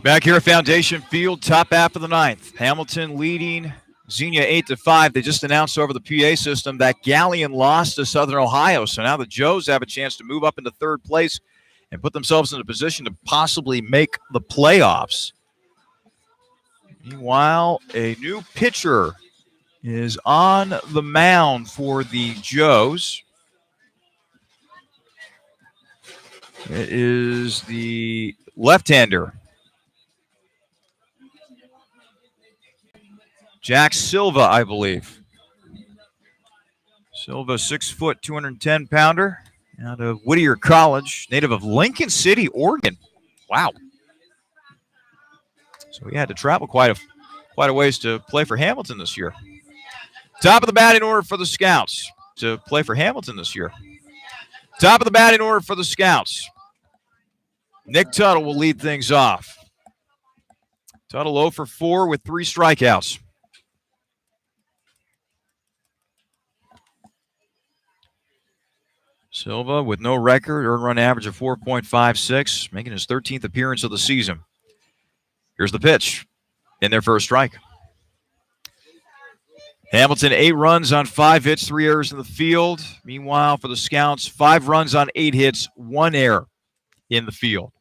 Back here at Foundation Field, top half of the ninth. Hamilton leading Xenia 8-5. They just announced over the PA system that Galleon lost to Southern Ohio. So now the Joes have a chance to move up into third place and put themselves in a position to possibly make the playoffs. Meanwhile, a new pitcher is on the mound for the Joes. It is the left-hander, Jack Silva, I believe. Silva, 6 foot, 210-pounder, out of Whittier College, native of Lincoln City, Oregon. Wow. So he had to travel quite a ways to play for Hamilton this year. Top of the batting order for the Scouts to play for Hamilton this year. Top of the batting order for the Scouts. Nick Tuttle will lead things off. Tuttle 0 for 4 with 3 strikeouts. Silva with no record, earned run average of 4.56, making his 13th appearance of the season. Here's the pitch in their first strike. Hamilton, 8 runs on 5 hits, 3 errors in the field. Meanwhile, for the Scouts, 5 runs on 8 hits, 1 error in the field.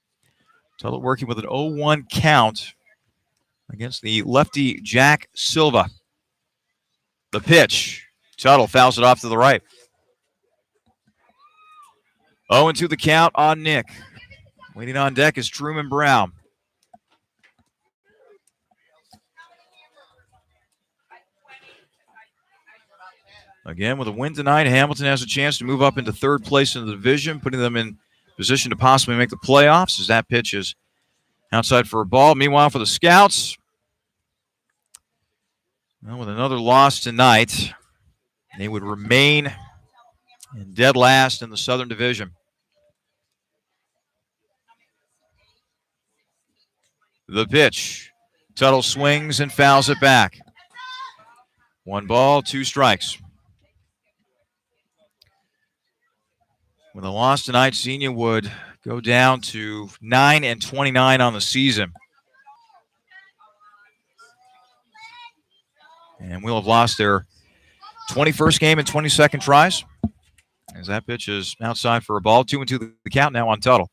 Tuttle working with an 0-1 count against the lefty Jack Silva. The pitch. Tuttle fouls it off to the right. 0-2 the count on Nick. Waiting on deck is Truman Brown. Again, with a win tonight, Hamilton has a chance to move up into third place in the division, putting them in position to possibly make the playoffs as that pitch is outside for a ball. Meanwhile, for the Scouts, well, with another loss tonight, they would remain in dead last in the Southern Division. The pitch. Tuttle swings and fouls it back. 1 ball, 2 strikes. With a loss tonight, Xenia would go down to 9-29 on the season. And we'll have lost their 21st game and 22nd tries. As that pitch is outside for a ball. 2-2 the count now on Tuttle.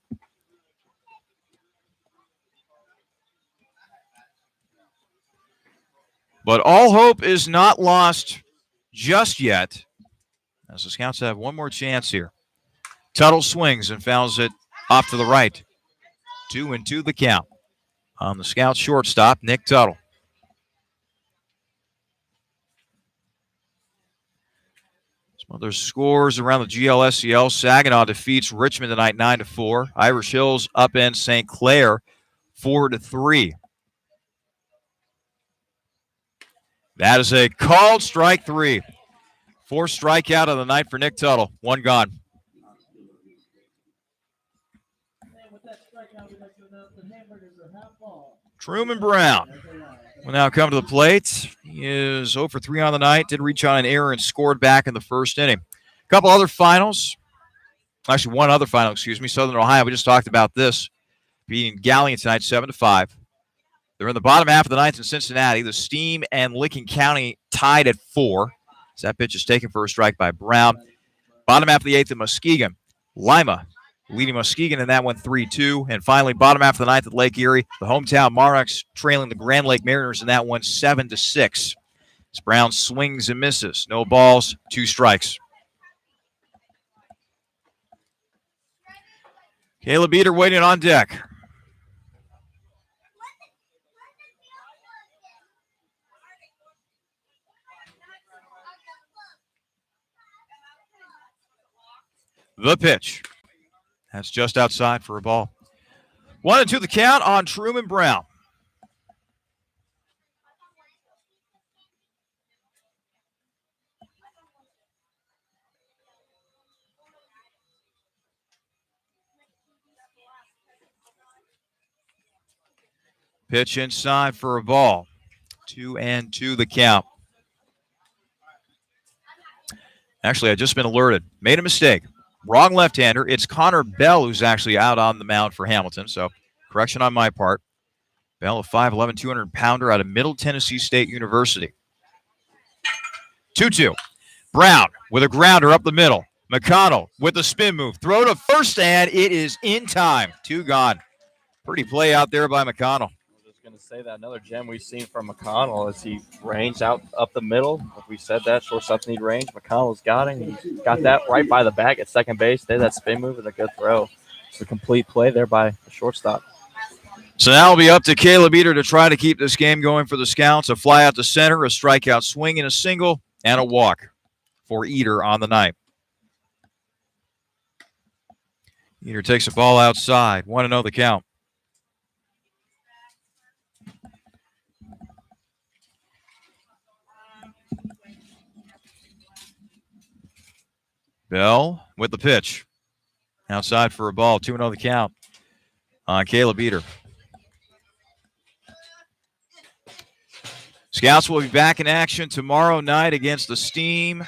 But all hope is not lost just yet, as the Scouts have one more chance here. Tuttle swings and fouls it off to the right. 2-2 the count on the Scouts shortstop, Nick Tuttle. Some other scores around the GLSCL. Saginaw defeats Richmond tonight 9-4. Irish Hills upend St. Clair 4-3. That is a called strike 3. 4th strikeout of the night for Nick Tuttle. 1 gone. Truman Brown will now come to the plate. He is 0 for 3 on the night. Did reach on an error and scored back in the first inning. A couple other finals. Actually, one other final, Southern Ohio. We just talked about this. Beating Galleon tonight 7-5. They're in the bottom half of the ninth in Cincinnati. The Steam and Licking County tied at 4. As that pitch is taken for a strike by Brown. Bottom half of the 8th in Muskegon. Lima leading Muskegon in that one 3-2. And finally, bottom half of the ninth at Lake Erie. The hometown Monarchs trailing the Grand Lake Mariners in that one 7-6. As Brown swings and misses. No balls, 2 strikes. Caleb Eater waiting on deck. The pitch. That's just outside for a ball. 1-2 the count on Truman Brown. Pitch inside for a ball. 2-2 the count. Actually, I just been alerted. Made a mistake. Wrong left-hander. It's Connor Bell who's actually out on the mound for Hamilton. So correction on my part. Bell, a 5'11", 200-pounder out of Middle Tennessee State University. 2-2. Brown with a grounder up the middle. McConnell with the spin move. Throw to first, and it is in time. 2 gone. Pretty play out there by McConnell. I was just going to say that another gem we've seen from McConnell is he ranged out up the middle. If we said that, shortstops need range. McConnell's got it. He got that right by the bag at second base. Did that spin move and a good throw. It's a complete play there by the shortstop. So now it'll be up to Caleb Eater to try to keep this game going for the Scouts. A fly out to center, a strikeout swing, and a single, and a walk for Eater on the night. Eater takes the ball outside. 1-0 the count. Bell with the pitch. Outside for a ball. 2-0 the count on Caleb Eater. Scouts will be back in action tomorrow night against the Steam.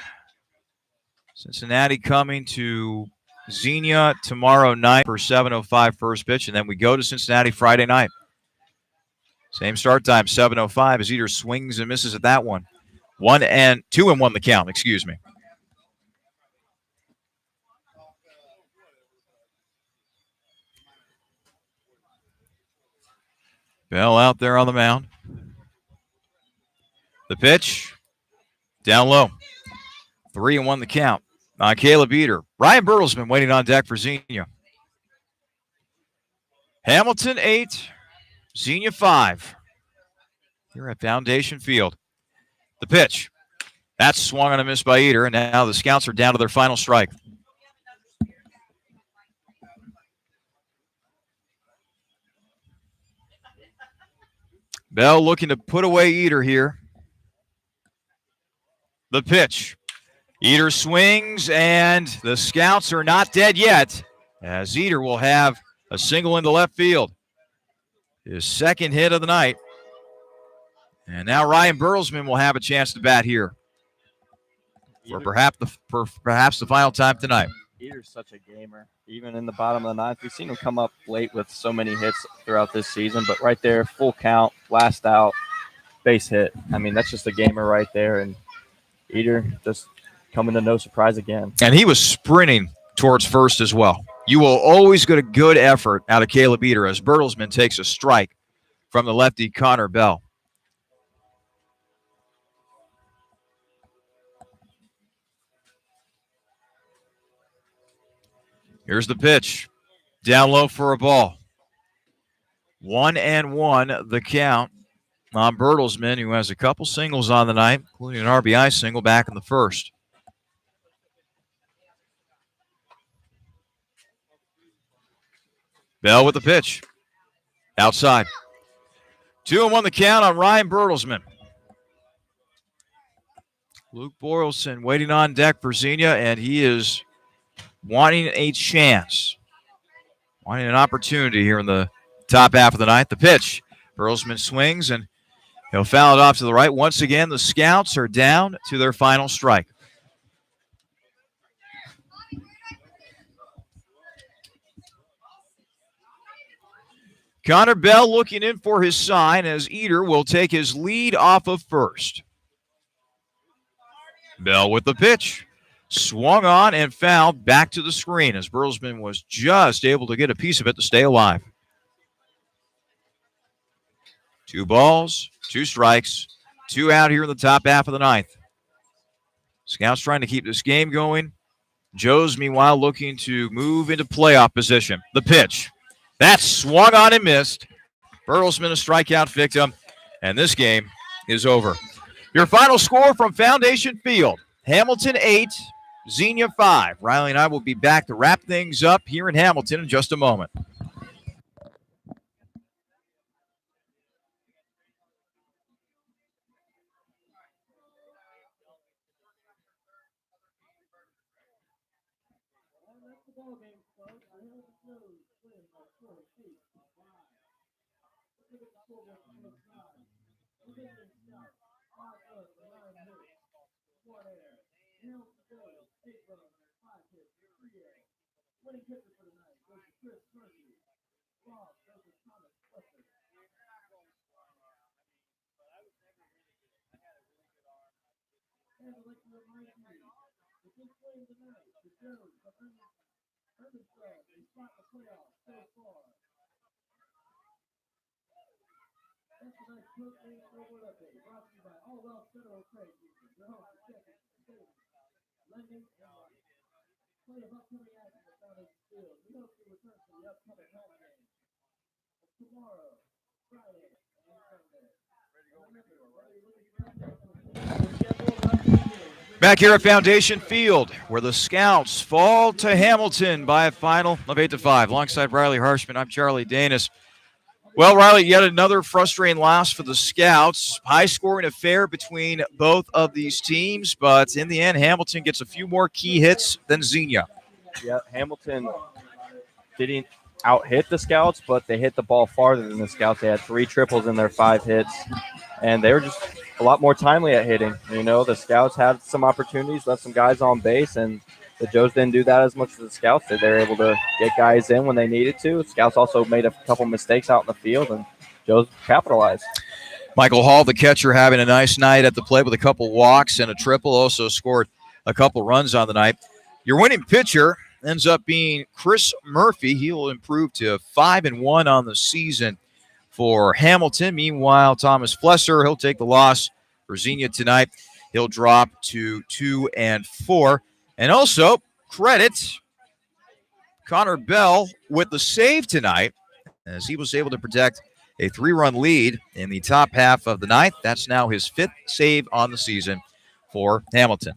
Cincinnati coming to Xenia tomorrow night for 7:05 first pitch, and then we go to Cincinnati Friday night. Same start time, 7:05, as Eater swings and misses at that one. 2-1 the count, excuse me. Bell out there on the mound. The pitch, down low. 3-1 the count on Caleb Eater. Ryan Bertelsman waiting on deck for Xenia. Hamilton 8, Xenia 5. Here at Foundation Field. The pitch. That's swung on a miss by Eater, and now the Scouts are down to their final strike. Bell looking to put away Eater here. The pitch. Eater swings, and the Scouts are not dead yet, as Eater will have a single into left field. His second hit of the night. And now Ryan Bertelsman will have a chance to bat here for perhaps the final time tonight. Eater's such a gamer. Even in the bottom of the ninth, we've seen him come up late with so many hits throughout this season, but right there, full count, last out, base hit. I mean, that's just a gamer right there, and Eater just coming to no surprise again. And he was sprinting towards first as well. You will always get a good effort out of Caleb Eater as Bertelsman takes a strike from the lefty Connor Bell. Here's the pitch. Down low for a ball. 1-1 the count on Bertelsman, who has a couple singles on the night, including an RBI single back in the first. Bell with the pitch. Outside. 2-1 the count on Ryan Bertelsman. Luke Boylston waiting on deck for Xenia, and he is wanting a chance, wanting an opportunity here in the top half of the ninth. The pitch. Bertelsman swings, and he'll foul it off to the right. Once again, the Scouts are down to their final strike. Connor Bell looking in for his sign as Eater will take his lead off of first. Bell with the pitch. Swung on and fouled back to the screen as Bertelsman was just able to get a piece of it to stay alive. 2 balls, 2 strikes, 2 out here in the top half of the ninth. Scouts trying to keep this game going. Joe's, meanwhile, looking to move into playoff position. The pitch. That's swung on and missed. Bertelsman a strikeout victim, and this game is over. Your final score from Foundation Field. Hamilton 8, Xenia 5. Riley and I will be back to wrap things up here in Hamilton in just a moment. Back here at Foundation Field, where the Scouts fall to Hamilton by a final of 8-5. Alongside Riley Harshman, I'm Charlie Danis. Well, Riley, yet another frustrating loss for the Scouts. High-scoring affair between both of these teams, but in the end, Hamilton gets a few more key hits than Xenia. Yeah, Hamilton didn't out-hit the Scouts, but they hit the ball farther than the Scouts. They had 3 triples in their 5 hits, and they were just a lot more timely at hitting. You know, the Scouts had some opportunities, left some guys on base, and the Joes didn't do that as much as the Scouts did. They were able to get guys in when they needed to. The Scouts also made a couple mistakes out in the field, and Joes capitalized. Michael Hall, the catcher, having a nice night at the plate with a couple walks and a triple. Also scored a couple runs on the night. Your winning pitcher ends up being Chris Murphy. He'll improve to 5-1 on the season for Hamilton. Meanwhile, Thomas Flesser, he'll take the loss for Xenia tonight. He'll drop to 2-4. And also, credit Connor Bell with the save tonight, as he was able to protect a 3-run lead in the top half of the ninth. That's now his 5th save on the season for Hamilton.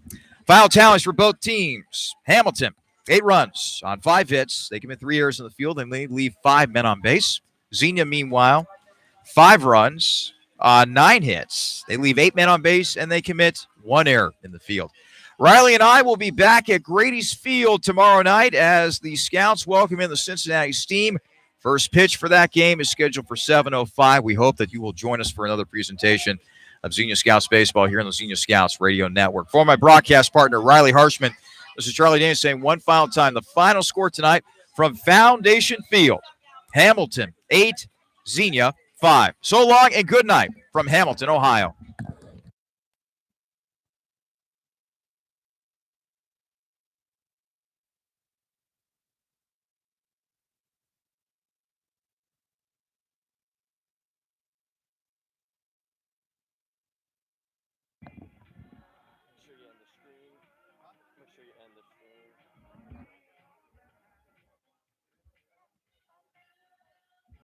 Final tallies for both teams. Hamilton, 8 runs on 5 hits. They commit 3 errors in the field, and they leave 5 men on base. Xenia, meanwhile, 5 runs on 9 hits. They leave 8 men on base, and they commit 1 error in the field. Riley and I will be back at Grady's Field tomorrow night as the Scouts welcome in the Cincinnati Steam. First pitch for that game is scheduled for 7:05. We hope that you will join us for another presentation of Xenia Scouts baseball here on the Xenia Scouts Radio Network. For my broadcast partner, Riley Harshman, this is Charlie Danis saying one final time. The final score tonight from Foundation Field, Hamilton 8, Xenia 5. So long and good night from Hamilton, Ohio.